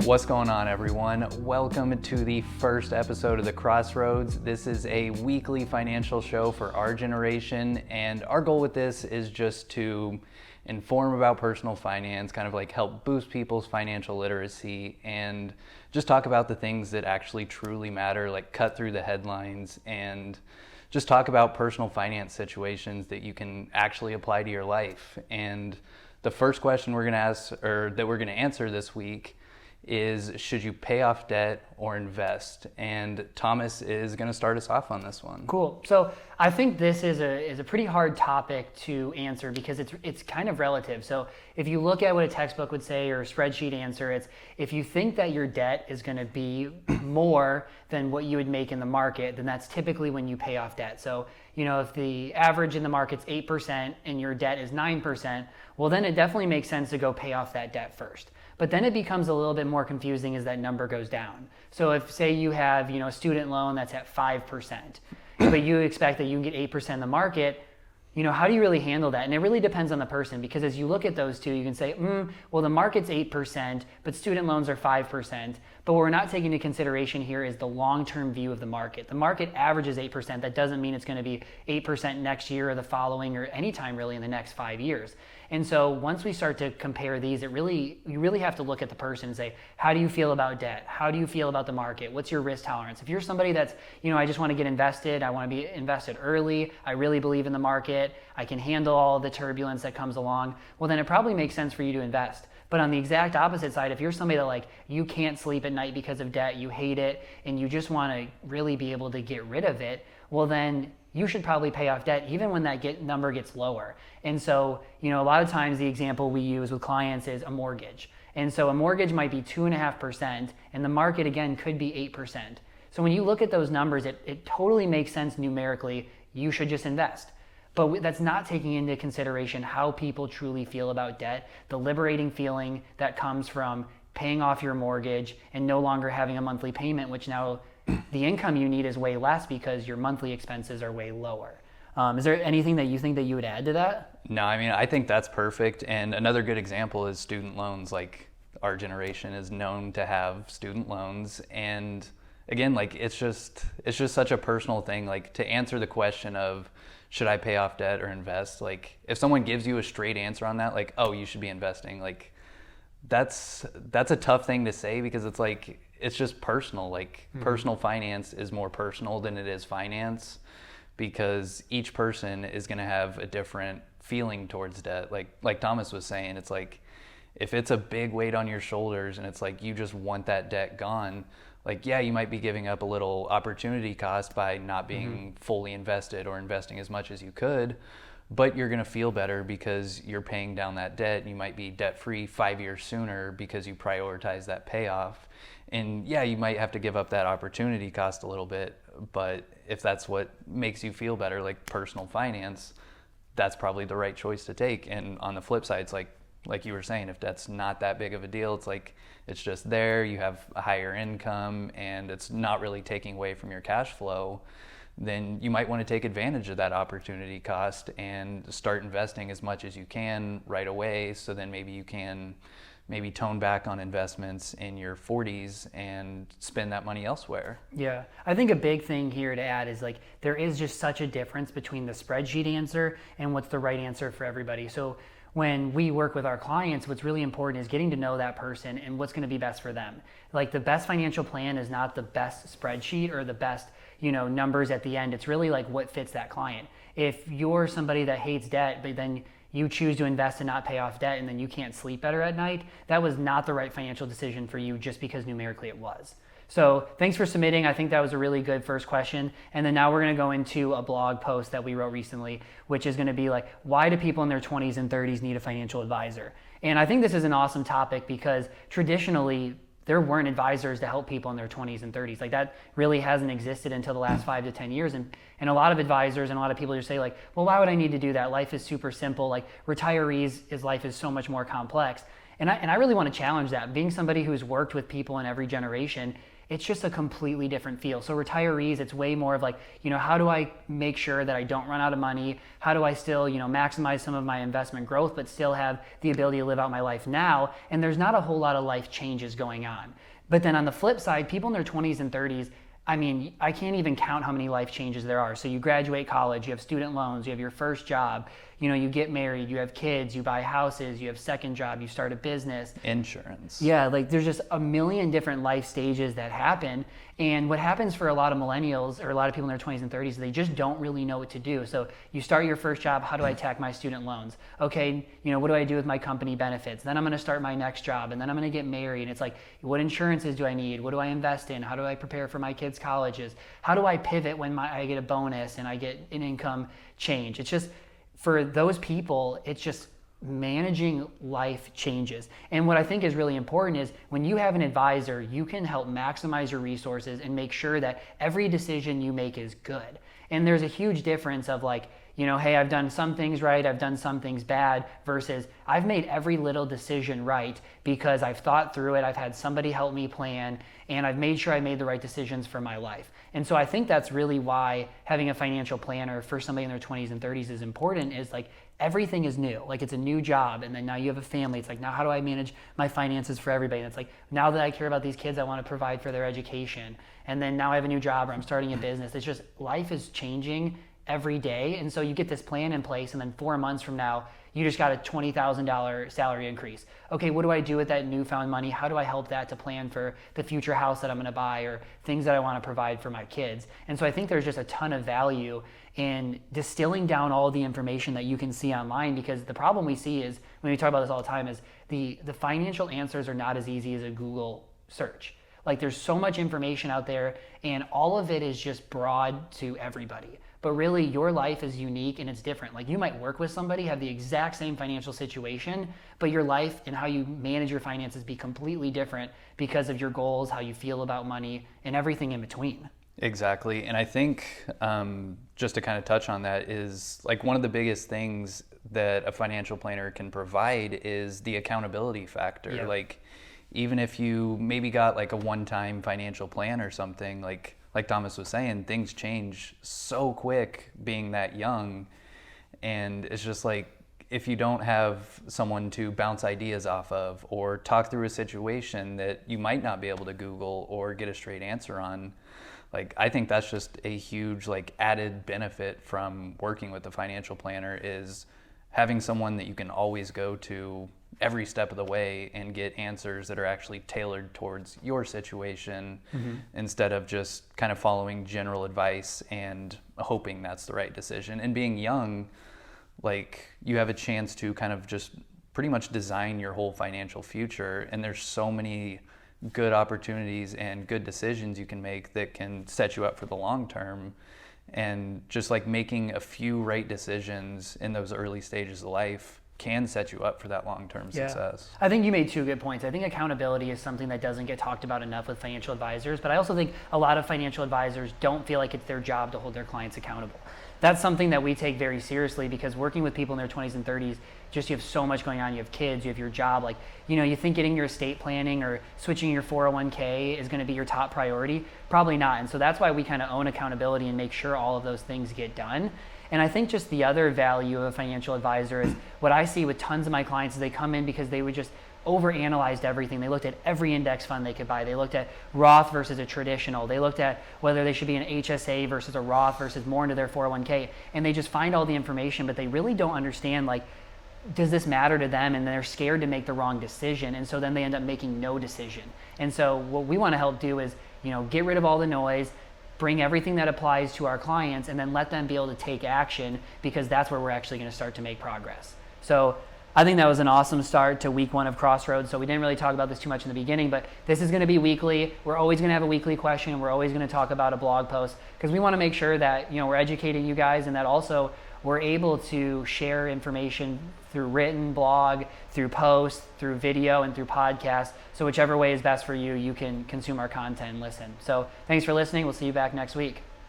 What's going on, everyone? Welcome to the first episode of the Crossroads. This is a weekly financial show for our generation, and our goal with this is just to inform about personal finance, kind of like help boost people's financial literacy, and just talk about the things that actually truly matter, like cut through the headlines and just talk about personal finance situations that you can actually apply to your life. And the first question we're going to ask, or that we're going to answer this week, is should you pay off debt or invest? And Thomas is going to start us off on this one. Cool. So I think this is a pretty hard topic to answer because it's kind of relative. So if you look at what a textbook would say or a spreadsheet answer, it's if you think that your debt is going to be more than what you would make in the market, then that's typically when you pay off debt. So, you know, if the average in the market's 8% and your debt is 9%, well, then it definitely makes sense to go pay off that debt first. But then it becomes a little bit more confusing as that number goes down. So if, say, you have, a student loan that's at 5%, but you expect that you can get 8% in the market, how do you really handle that? And it really depends on the person, because as you look at those two, you can say, well, the market's 8%, but student loans are 5%. But what we're not taking into consideration here is the long-term view of the market. The market averages 8%. That doesn't mean it's going to be 8% next year or the following or anytime really in the next 5 years. And so once we start to compare these, you really have to look at the person and say, how do you feel about debt? How do you feel about the market? What's your risk tolerance? If you're somebody that's, I just want to get invested, I want to be invested early, I really believe in the market, I can handle all the turbulence that comes along, well, then it probably makes sense for you to invest. But on the exact opposite side, if you're somebody that you can't sleep at night because of debt, you hate it, and you just want to really be able to get rid of it, well then you should probably pay off debt even when that number gets lower. And so, a lot of times the example we use with clients is a mortgage. And so a mortgage might be 2.5%, and the market again could be 8%. So when you look at those numbers, it totally makes sense numerically. You should just invest. But that's not taking into consideration how people truly feel about debt, the liberating feeling that comes from paying off your mortgage and no longer having a monthly payment, which now the income you need is way less because your monthly expenses are way lower. Is there anything that you think that you would add to that? No, I think that's perfect. And another good example is student loans. Our generation is known to have student loans. And again, it's just such a personal thing. To answer the question of, should I pay off debt or invest? If someone gives you a straight answer on that, oh, you should be investing, that's a tough thing to say, because it's just personal. Personal finance is more personal than it is finance, because each person is going to have a different feeling towards debt. Like Thomas was saying, it's if it's a big weight on your shoulders and it's you just want that debt gone, yeah, you might be giving up a little opportunity cost by not being fully invested or investing as much as you could, but you're going to feel better because you're paying down that debt. You might be debt-free 5 years sooner because you prioritize that payoff. And yeah, you might have to give up that opportunity cost a little bit, but if that's what makes you feel better, like personal finance, that's probably the right choice to take. And on the flip side, it's like you were saying, if that's not that big of a deal, it's just there, you have a higher income, and it's not really taking away from your cash flow, then you might want to take advantage of that opportunity cost and start investing as much as you can right away, so then maybe you can tone back on investments in your 40s and spend that money elsewhere. Yeah, I think a big thing here to add is there is just such a difference between the spreadsheet answer and what's the right answer for everybody. So when we work with our clients, what's really important is getting to know that person and what's going to be best for them. The best financial plan is not the best spreadsheet or the best, numbers at the end. It's really what fits that client. If you're somebody that hates debt, but then you choose to invest and not pay off debt, and then you can't sleep better at night, that was not the right financial decision for you just because numerically it was. So thanks for submitting. I think that was a really good first question. And then now we're going to go into a blog post that we wrote recently, which is going to be why do people in their 20s and 30s need a financial advisor? And I think this is an awesome topic because traditionally there weren't advisors to help people in their 20s and 30s. That really hasn't existed until the last 5 to 10 years. And a lot of advisors and a lot of people just say well, why would I need to do that? Life is super simple. Retirees' life is so much more complex. And I really want to challenge that. Being somebody who's worked with people in every generation, it's just a completely different feel. So retirees, it's way more of like, how do I make sure that I don't run out of money? How do I still, maximize some of my investment growth, but still have the ability to live out my life now? And there's not a whole lot of life changes going on. But then on the flip side, people in their 20s and 30s, I mean, I can't even count how many life changes there are. So you graduate college, you have student loans, you have your first job, you get married, you have kids, you buy houses, you have second job, you start a business. Insurance. Yeah, like there's just a million different life stages that happen. And what happens for a lot of millennials or a lot of people in their 20s and 30s, they just don't really know what to do. So you start your first job, how do I attack my student loans? Okay, what do I do with my company benefits? Then I'm gonna start my next job, and then I'm gonna get married. And it's like, what insurances do I need? What do I invest in? How do I prepare for my kids' colleges? How do I pivot when I get a bonus and I get an income change? It's just, for those people, it's just managing life changes. And what I think is really important is when you have an advisor, you can help maximize your resources and make sure that every decision you make is good. And there's a huge difference of like, hey, I've done some things right, I've done some things bad, versus I've made every little decision right because I've thought through it, I've had somebody help me plan, and I've made sure I made the right decisions for my life. And so I think that's really why having a financial planner for somebody in their 20s and 30s is important, is like everything is new. Like it's a new job, and then now you have a family. It's like, now how do I manage my finances for everybody? And it's like, now that I care about these kids, I want to provide for their education. And then now I have a new job, or I'm starting a business. It's just, life is changing every day. And so you get this plan in place, and then 4 months from now, you just got a $20,000 salary increase. Okay, what do I do with that newfound money? How do I help that to plan for the future house that I'm gonna buy, or things that I wanna provide for my kids? And so I think there's just a ton of value in distilling down all the information that you can see online, because the problem we see is, when we talk about this all the time, is the financial answers are not as easy as a Google search. Like there's so much information out there, and all of it is just broad to everybody. But really, your life is unique and it's different. Like you might work with somebody, have the exact same financial situation, but your life and how you manage your finances be completely different because of your goals, how you feel about money, and everything in between. Exactly. And I think just to kind of touch on that is like one of the biggest things that a financial planner can provide is the accountability factor. Yeah. Like even if you maybe got like a one-time financial plan or something, like Thomas was saying, things change so quick being that young. And it's just like, if you don't have someone to bounce ideas off of or talk through a situation that you might not be able to Google or get a straight answer on, like I think that's just a huge like added benefit from working with a financial planner, is having someone that you can always go to every step of the way and get answers that are actually tailored towards your situation, instead of just kind of following general advice and hoping that's the right decision. And being young, like you have a chance to kind of just pretty much design your whole financial future. And there's so many good opportunities and good decisions you can make that can set you up for the long term. And just like making a few right decisions in those early stages of life can set you up for that long-term success. I think you made two good points. I think accountability is something that doesn't get talked about enough with financial advisors, but I also think a lot of financial advisors don't feel like it's their job to hold their clients accountable. That's something that we take very seriously, because working with people in their 20s and 30s, just you have so much going on. You have kids, you have your job. Like, you think getting your estate planning or switching your 401k is going to be your top priority? Probably not. And so that's why we kind of own accountability and make sure all of those things get done. And I think just the other value of a financial advisor is what I see with tons of my clients is they come in because they would just overanalyzed everything. They looked at every index fund they could buy. They looked at Roth versus a traditional. They looked at whether they should be an HSA versus a Roth versus more into their 401k. And they just find all the information, but they really don't understand, like, does this matter to them? And they're scared to make the wrong decision. And so then they end up making no decision. And so what we want to help do is, get rid of all the noise, bring everything that applies to our clients, and then let them be able to take action, because that's where we're actually going to start to make progress. So I think that was an awesome start to week 1 of Crossroads. So we didn't really talk about this too much in the beginning, but this is going to be weekly. We're always going to have a weekly question. We're always going to talk about a blog post, because we want to make sure that, we're educating you guys, and that also we're able to share information through written blog, through posts, through video, and through podcasts. So whichever way is best for you, you can consume our content and listen. So thanks for listening. We'll see you back next week.